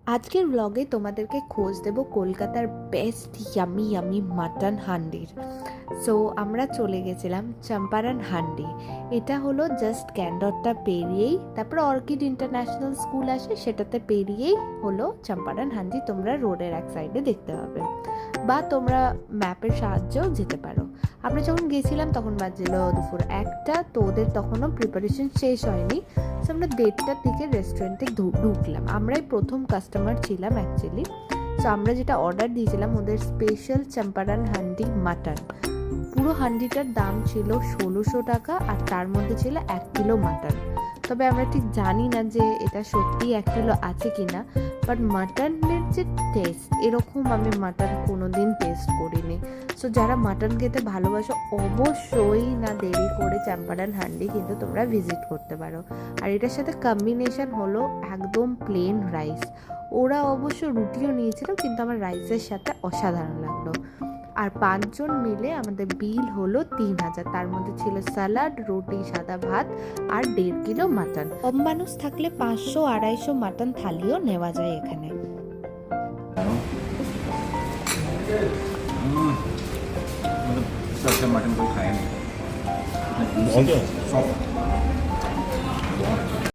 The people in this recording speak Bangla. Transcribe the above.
আজকের ব্লগে তোমাদেরকে খোঁজ দেব কলকাতার বেস্ট ইয়ামি ইয়ামি মাটন হান্ডির। সো আমরা চলে গেছিলাম চম্পারন হান্ডি। এটা হলো জাস্ট ক্যান্ডরটা পেরিয়েই, তারপর অর্কিড ইন্টারন্যাশনাল স্কুল আসে, সেটাতে পেরিয়েই হলো চম্পারন হান্ডি। তোমরা রোডের এক সাইডে দেখতে পাবে, বা তোমরা ম্যাপের সাহায্যেও যেতে পারো। আমরা যখন গেছিলাম তখন বাজছিল দুপুর 1টা, তো ওদের তখনও প্রিপারেশন শেষ হয়নি। সো আমরা 1:30টার দিকে রেস্টুরেন্টে ঢুকলাম। আমরাই প্রথম কাস্টমার ছিলাম অ্যাকচুয়ালি। সো আমরা যেটা অর্ডার দিয়েছিলাম ওদের স্পেশাল চম্পারন হান্ডি মাটন। পুরো হান্ডিটার দাম ছিল 1600 টাকা, আর তার মধ্যে ছিল 1 কিলো মাটন। তবে আমরা ঠিক জানি না যে এটা সত্যি 1 কিলো আছে কি না, বাট মাটনের যে টেস্ট, এরকম আমি মাটন কোনো দিন টেস্ট করিনি। সো যারা মাটন খেতে ভালোবাসো অবশ্যই না দেরি করে চম্পারন হান্ডি কিন্তু তোমরা ভিজিট করতে পারো। আর এটার সাথে কম্বিনেশন হলো একদম প্লেন রাইস। ওরা অবশ্য রুটিও নিয়েছিল, কিন্তু আমার রাইসের সাথে অসাধারণ লাগলো। আর 5 জন মিলে আমাদের বিল হলো 3000। তার মধ্যে ছিল স্যালাড, রুটি, সাদা ভাত আর 1.5 কিলো মাটন। কম মানুষ থাকলে 500-250 মাটন থালিও নেওয়া যায় এখানে। मतलब इससे अच्छा मटन कोई खाया नहीं। बहुत है। सॉफ्ट